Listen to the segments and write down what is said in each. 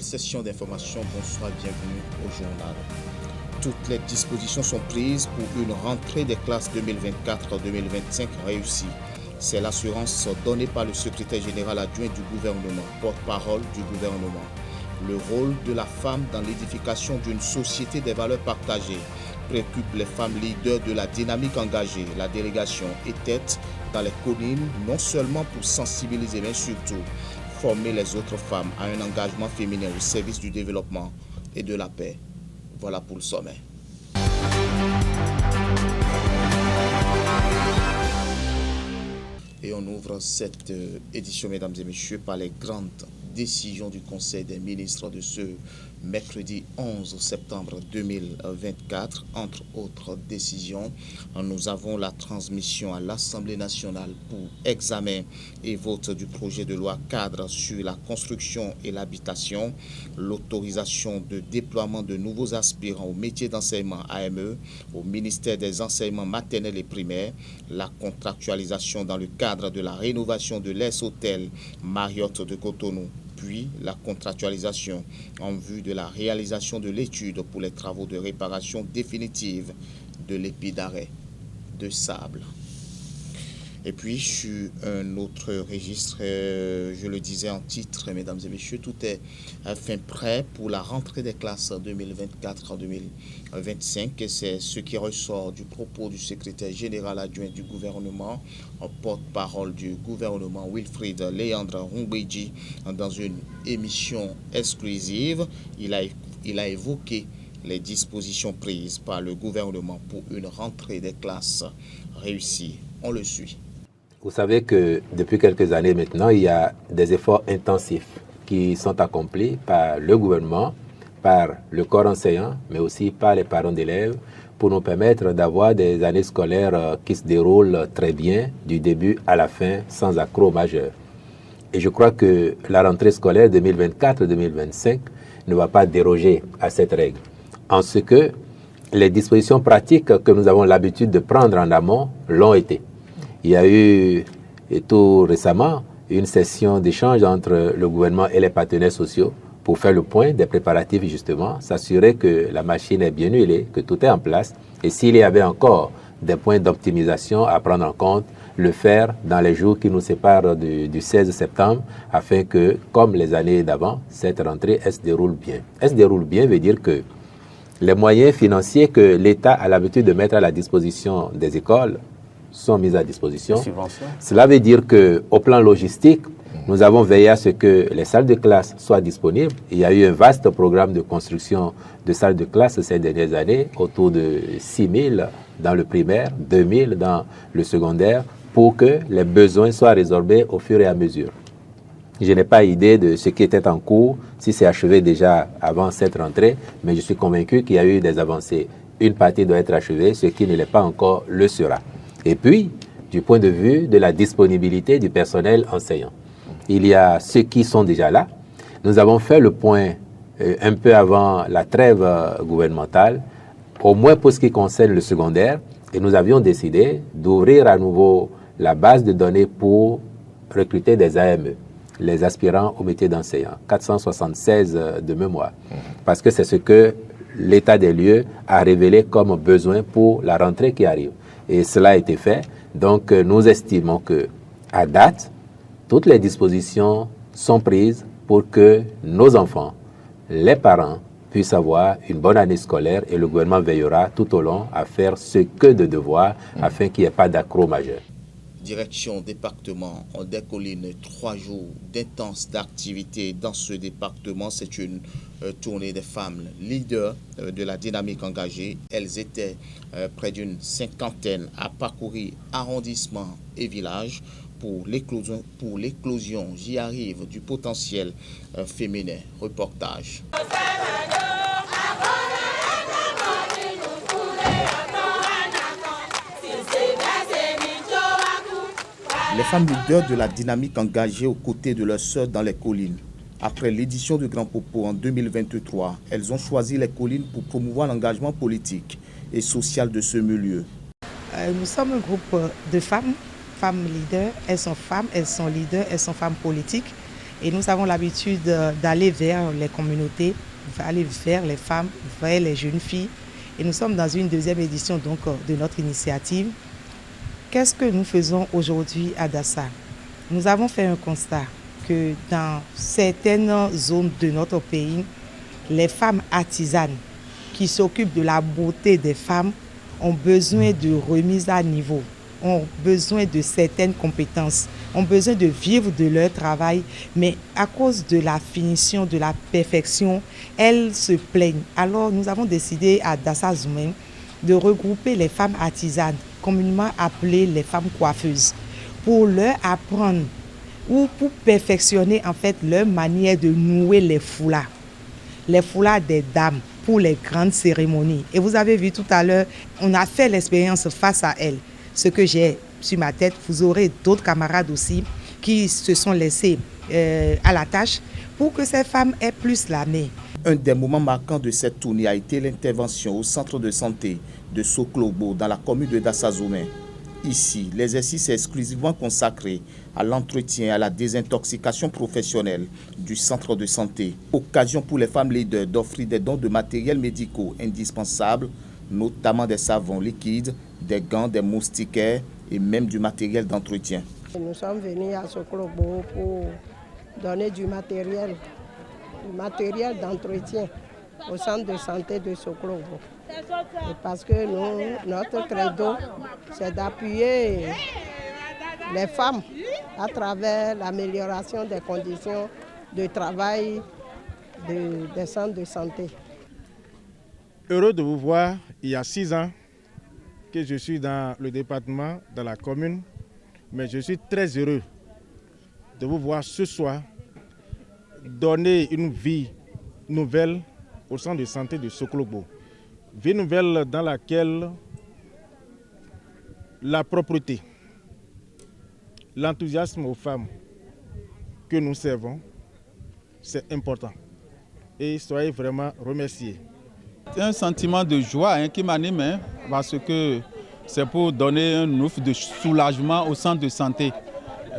session d'information. Bonsoir, bienvenue au journal. Toutes les dispositions sont prises pour une rentrée des classes 2024-2025 réussie. C'est l'assurance donnée par le secrétaire général adjoint du gouvernement, porte-parole du gouvernement. Le rôle de la femme dans l'édification d'une société des valeurs partagées préoccupe les femmes leaders de la dynamique engagée. La délégation était dans les collines non seulement pour sensibiliser, mais surtout former les autres femmes à un engagement féminin au service du développement et de la paix. Voilà pour le sommet. Et on ouvre cette édition, mesdames et messieurs, par les grandes décisions du Conseil des ministres de ce mercredi 11 septembre 2024. Entre autres décisions, nous avons la transmission à l'Assemblée nationale pour examen et vote du projet de loi cadre sur la construction et l'habitation, l'autorisation de déploiement de nouveaux aspirants au métier d'enseignement AME au ministère des enseignements maternels et primaires, la contractualisation dans le cadre de la rénovation de l'ES-Hôtel Marriott de Cotonou, puis la contractualisation en vue de la réalisation de l'étude pour les travaux de réparation définitive de l'épi d'arrêt de Sable. Et puis, sur un autre registre, je le disais en titre, mesdames et messieurs, tout est fin prêt pour la rentrée des classes 2024-2025. Et c'est ce qui ressort du propos du secrétaire général adjoint du gouvernement, porte-parole du gouvernement, Wilfrid Léandre Rumbéji, dans une émission exclusive. Il a évoqué les dispositions prises par le gouvernement pour une rentrée des classes réussie. On le suit. Vous savez que depuis quelques années maintenant, il y a des efforts intensifs qui sont accomplis par le gouvernement, par le corps enseignant, mais aussi par les parents d'élèves, pour nous permettre d'avoir des années scolaires qui se déroulent très bien, du début à la fin, sans accroc majeur. Et je crois que la rentrée scolaire 2024-2025 ne va pas déroger à cette règle, en ce que les dispositions pratiques que nous avons l'habitude de prendre en amont l'ont été. Il y a eu, et tout récemment, une session d'échange entre le gouvernement et les partenaires sociaux pour faire le point des préparatifs, justement, s'assurer que la machine est bien huilée, que tout est en place. Et s'il y avait encore des points d'optimisation à prendre en compte, le faire dans les jours qui nous séparent du 16 septembre, afin que, comme les années d'avant, cette rentrée, elle se déroule bien. Elle se déroule bien veut dire que les moyens financiers que l'État a l'habitude de mettre à la disposition des écoles sont mis à disposition. Cela veut dire qu'au plan logistique, nous avons veillé à ce que les salles de classe soient disponibles. Il y a eu un vaste programme de construction de salles de classe ces dernières années, autour de 6 000 dans le primaire, 2 000 dans le secondaire, pour que les besoins soient résorbés au fur et à mesure. Je n'ai pas idée de ce qui était en cours, si c'est achevé déjà avant cette rentrée, mais je suis convaincu qu'il y a eu des avancées. Une partie doit être achevée, ce qui ne l'est pas encore le sera. Et puis, du point de vue de la disponibilité du personnel enseignant, il y a ceux qui sont déjà là. Nous avons fait le point un peu avant la trêve gouvernementale, au moins pour ce qui concerne le secondaire, et nous avions décidé d'ouvrir à nouveau la base de données pour recruter des AME, les aspirants au métier d'enseignant, 476 de mémoire, parce que c'est ce que l'état des lieux a révélé comme besoin pour la rentrée qui arrive. Et cela a été fait. Donc, nous estimons que, à date, toutes les dispositions sont prises pour que nos enfants, les parents, puissent avoir une bonne année scolaire et le gouvernement veillera tout au long à faire ce que de devoir afin qu'il n'y ait pas d'accroc majeur. Direction département des collines, 3 jours d'intenses activités dans ce département. C'est une tournée des femmes leaders de la dynamique engagée. Elles étaient près d'une 50aine à parcourir arrondissements et villages pour l'éclosion, j'y arrive, du potentiel féminin. Reportage. Les femmes leaders de la dynamique engagée aux côtés de leurs sœurs dans les collines. Après l'édition du Grand Popo en 2023, elles ont choisi les collines pour promouvoir l'engagement politique et social de ce milieu. Nous sommes un groupe de femmes leaders. Elles sont femmes, elles sont leaders, elles sont femmes politiques. Et nous avons l'habitude d'aller vers les communautés, aller vers les femmes, vers les jeunes filles. Et nous sommes dans une deuxième édition donc, de notre initiative. Qu'est-ce que nous faisons aujourd'hui à Dassa? Nous avons fait un constat que dans certaines zones de notre pays, les femmes artisanes qui s'occupent de la beauté des femmes ont besoin de remise à niveau, ont besoin de certaines compétences, ont besoin de vivre de leur travail, mais à cause de la finition, de la perfection, elles se plaignent. Alors nous avons décidé à Dassa Zoumen de regrouper les femmes artisanes, communément appelées les femmes coiffeuses, pour leur apprendre ou pour perfectionner en fait leur manière de nouer les foulards des dames pour les grandes cérémonies. Et vous avez vu tout à l'heure, on a fait l'expérience face à elles. Ce que j'ai sur ma tête, vous aurez d'autres camarades aussi qui se sont laissés à la tâche pour que ces femmes aient plus la main. Un des moments marquants de cette tournée a été l'intervention au centre de santé de Soklobo dans la commune de Dassa Zoumen. Ici, l'exercice est exclusivement consacré à l'entretien et à la désintoxication professionnelle du centre de santé. Occasion pour les femmes leaders d'offrir des dons de matériels médicaux indispensables, notamment des savons liquides, des gants, des moustiquaires et même du matériel d'entretien. Nous sommes venus à Soklobo pour donner du matériel d'entretien au centre de santé de Soklobo. Et parce que notre credo, c'est d'appuyer les femmes à travers l'amélioration des conditions de travail des centres de santé. Heureux de vous voir, il y a 6 ans que je suis dans le département, dans la commune, mais je suis très heureux de vous voir ce soir donner une vie nouvelle au centre de santé de Soklobo. Vie nouvelle dans laquelle la propreté, l'enthousiasme aux femmes que nous servons, c'est important. Et soyez vraiment remerciés. C'est un sentiment de joie qui m'anime parce que c'est pour donner un ouf de soulagement au centre de santé.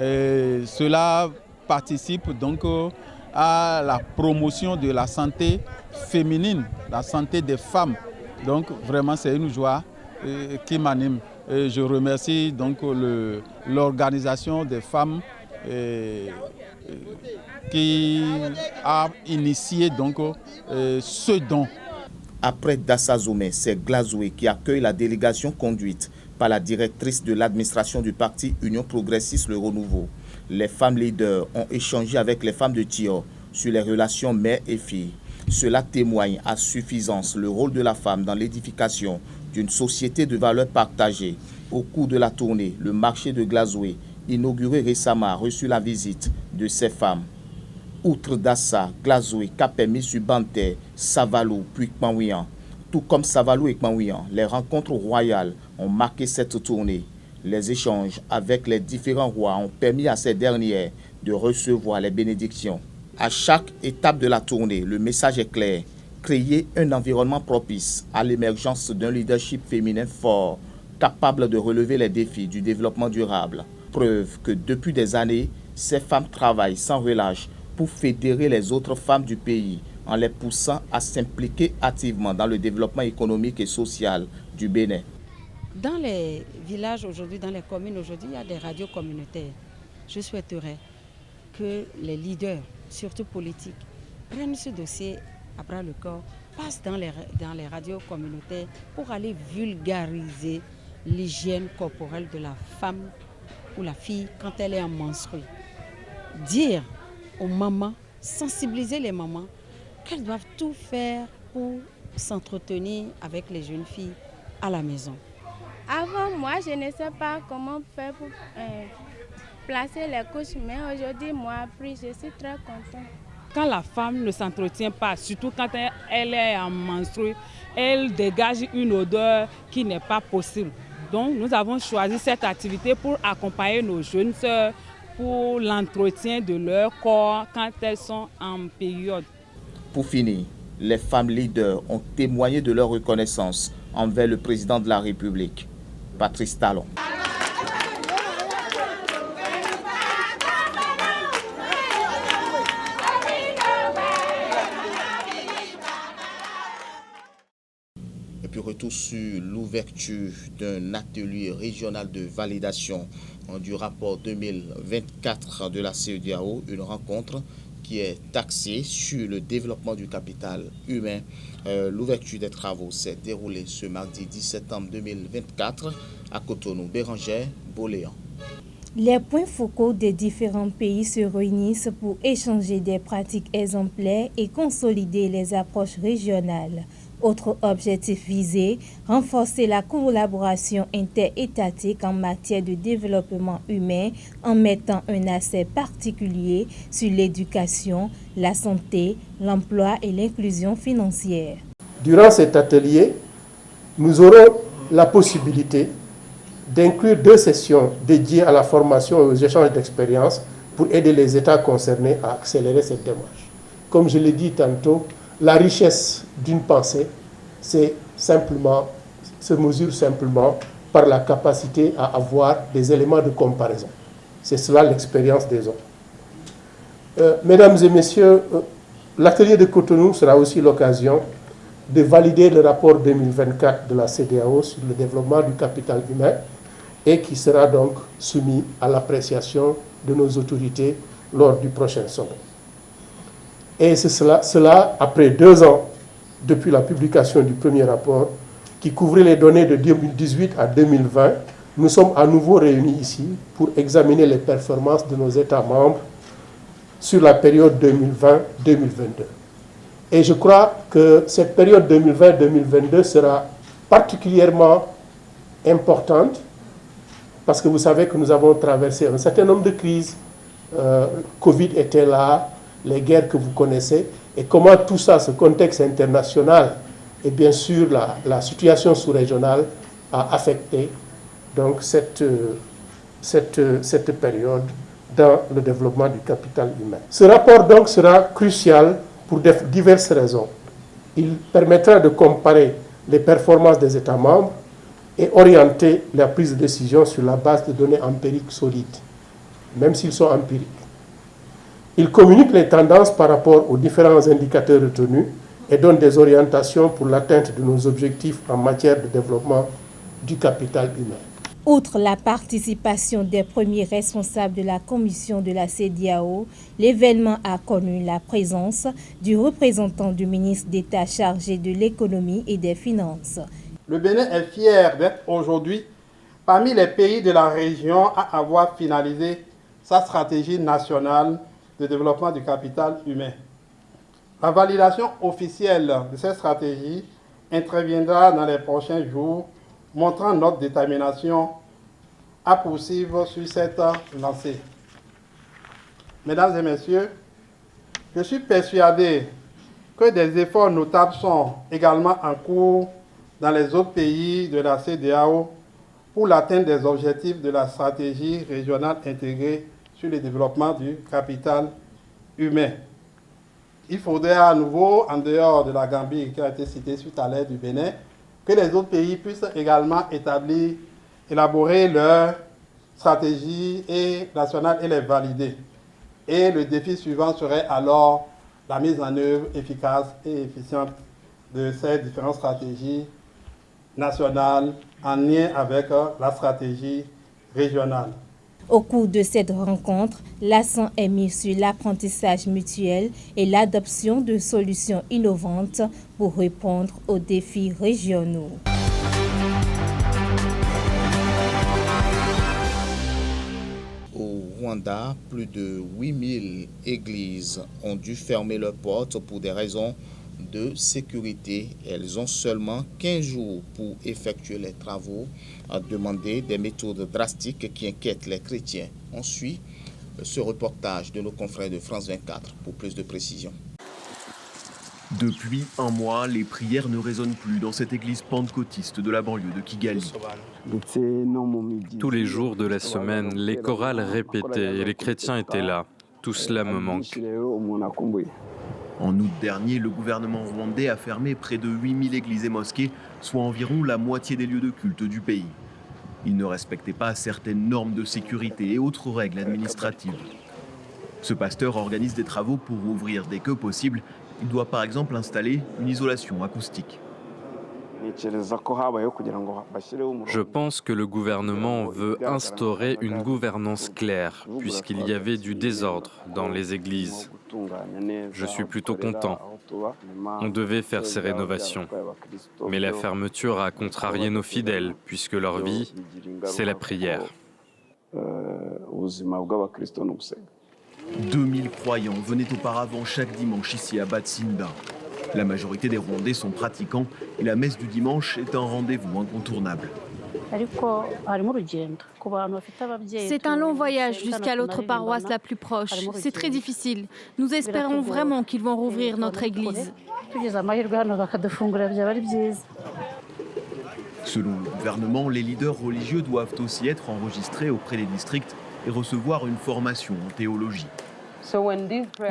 Et cela participe donc à la promotion de la santé féminine, la santé des femmes. Donc vraiment c'est une joie qui m'anime. Et je remercie donc l'organisation des femmes qui a initié donc ce don. Après Dassa Zoumen, c'est Glazoué qui accueille la délégation conduite par la directrice de l'administration du parti Union Progressiste Le Renouveau. Les femmes leaders ont échangé avec les femmes de Thior sur les relations mère et fille. Cela témoigne à suffisance le rôle de la femme dans l'édification d'une société de valeurs partagées. Au cours de la tournée, le marché de Glazoué, inauguré récemment, a reçu la visite de ces femmes. Outre Dassa, Glazoué, Kapemi, Subante, Savalou, puis Kmanouian. Tout comme Savalou et Kmanouian, les rencontres royales ont marqué cette tournée. Les échanges avec les différents rois ont permis à ces dernières de recevoir les bénédictions. À chaque étape de la tournée, le message est clair. Créer un environnement propice à l'émergence d'un leadership féminin fort, capable de relever les défis du développement durable. Preuve que depuis des années, ces femmes travaillent sans relâche pour fédérer les autres femmes du pays en les poussant à s'impliquer activement dans le développement économique et social du Bénin. Dans les villages aujourd'hui, dans les communes aujourd'hui, il y a des radios communautaires. Je souhaiterais que les leaders, surtout politiques, prennent ce dossier à bras le corps, passent dans les radios communautaires pour aller vulgariser l'hygiène corporelle de la femme ou la fille quand elle est en menstruée. Dire aux mamans, sensibiliser les mamans qu'elles doivent tout faire pour s'entretenir avec les jeunes filles à la maison. Avant, moi, je ne sais pas comment faire pour placer les couches, mais aujourd'hui, moi, appris, je suis très contente. Quand la femme ne s'entretient pas, surtout quand elle est en menstruée, elle dégage une odeur qui n'est pas possible. Donc, nous avons choisi cette activité pour accompagner nos jeunes sœurs pour l'entretien de leur corps quand elles sont en période. Pour finir, les femmes leaders ont témoigné de leur reconnaissance envers le président de la République, Patrice Talon. Et puis retour sur l'ouverture d'un atelier régional de validation du rapport 2024 de la CEDEAO, une rencontre qui est axée sur le développement du capital humain. L'ouverture des travaux s'est déroulée ce mardi 10 septembre 2024 à Cotonou. Bérangère Boléan. Les points focaux des différents pays se réunissent pour échanger des pratiques exemplaires et consolider les approches régionales. Autre objectif visé, renforcer la collaboration interétatique en matière de développement humain en mettant un accent particulier sur l'éducation, la santé, l'emploi et l'inclusion financière. Durant cet atelier, nous aurons la possibilité d'inclure 2 sessions dédiées à la formation et aux échanges d'expériences pour aider les États concernés à accélérer cette démarche. Comme je l'ai dit tantôt, la richesse d'une pensée se mesure simplement par la capacité à avoir des éléments de comparaison. C'est cela l'expérience des hommes. Mesdames et messieurs, l'atelier de Cotonou sera aussi l'occasion de valider le rapport 2024 de la CEDEAO sur le développement du capital humain et qui sera donc soumis à l'appréciation de nos autorités lors du prochain sommet. Et c'est cela après 2 ans depuis la publication du premier rapport qui couvrait les données de 2018 à 2020, nous sommes à nouveau réunis ici pour examiner les performances de nos États membres sur la période 2020-2022. Et je crois que cette période 2020-2022 sera particulièrement importante parce que vous savez que nous avons traversé un certain nombre de crises. Covid était là, les guerres que vous connaissez, et comment tout ça, ce contexte international et bien sûr la situation sous-régionale a affecté donc cette période dans le développement du capital humain. Ce rapport donc sera crucial pour diverses raisons. Il permettra de comparer les performances des États membres et orienter la prise de décision sur la base de données empiriques solides, même s'ils sont empiriques. Il communique les tendances par rapport aux différents indicateurs retenus et donne des orientations pour l'atteinte de nos objectifs en matière de développement du capital humain. Outre la participation des premiers responsables de la commission de la CEDEAO, l'événement a connu la présence du représentant du ministre d'État chargé de l'économie et des finances. Le Bénin est fier d'être aujourd'hui parmi les pays de la région à avoir finalisé sa stratégie nationale de développement du capital humain. La validation officielle de cette stratégie interviendra dans les prochains jours, montrant notre détermination à poursuivre sur cette lancée. Mesdames et messieurs, je suis persuadé que des efforts notables sont également en cours dans les autres pays de la CEDEAO pour l'atteinte des objectifs de la stratégie régionale intégrée sur le développement du capital humain. Il faudrait à nouveau, en dehors de la Gambie qui a été citée suite à l'aide du Bénin, que les autres pays puissent également élaborer leur stratégie nationale et les valider. Et le défi suivant serait alors la mise en œuvre efficace et efficiente de ces différentes stratégies nationales en lien avec la stratégie régionale. Au cours de cette rencontre, l'accent est mis sur l'apprentissage mutuel et l'adoption de solutions innovantes pour répondre aux défis régionaux. Au Rwanda, plus de 8000 églises ont dû fermer leurs portes pour des raisons de sécurité. Elles ont seulement 15 jours pour effectuer les travaux, à demander des méthodes drastiques qui inquiètent les chrétiens. On suit ce reportage de nos confrères de France 24 pour plus de précision. Depuis un mois, les prières ne résonnent plus dans cette église pentecôtiste de la banlieue de Kigali. Tous les jours de la semaine, les chorales répétaient et les chrétiens étaient là. Tout cela me manque. En août dernier, le gouvernement rwandais a fermé près de 8000 églises et mosquées, soit environ la moitié des lieux de culte du pays. Il ne respectait pas certaines normes de sécurité et autres règles administratives. Ce pasteur organise des travaux pour ouvrir dès que possible. Il doit par exemple installer une isolation acoustique. Je pense que le gouvernement veut instaurer une gouvernance claire, puisqu'il y avait du désordre dans les églises. Je suis plutôt content. On devait faire ces rénovations. Mais la fermeture a contrarié nos fidèles, puisque leur vie, c'est la prière. 2000 croyants venaient auparavant chaque dimanche ici à Batsimba. La majorité des Rwandais sont pratiquants et la messe du dimanche est un rendez-vous incontournable. C'est un long voyage jusqu'à l'autre paroisse la plus proche. C'est très difficile. Nous espérons vraiment qu'ils vont rouvrir notre église. Selon le gouvernement, les leaders religieux doivent aussi être enregistrés auprès des districts et recevoir une formation en théologie.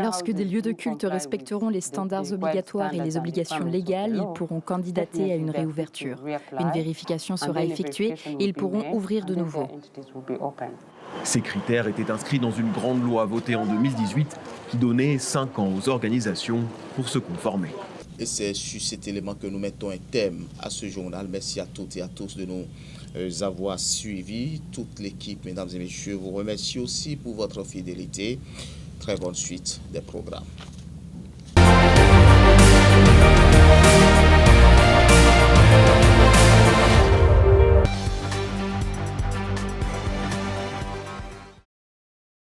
Lorsque des lieux de culte respecteront les standards obligatoires et les obligations légales, ils pourront candidater à une réouverture. Une vérification sera effectuée et ils pourront ouvrir de nouveau. Ces critères étaient inscrits dans une grande loi votée en 2018 qui donnait 5 ans aux organisations pour se conformer. Et c'est sur cet élément que nous mettons un thème à ce journal. Merci à toutes et à tous de nous avoir suivis. Toute l'équipe, mesdames et messieurs, vous remercie aussi pour votre fidélité. Très bonne suite des programmes.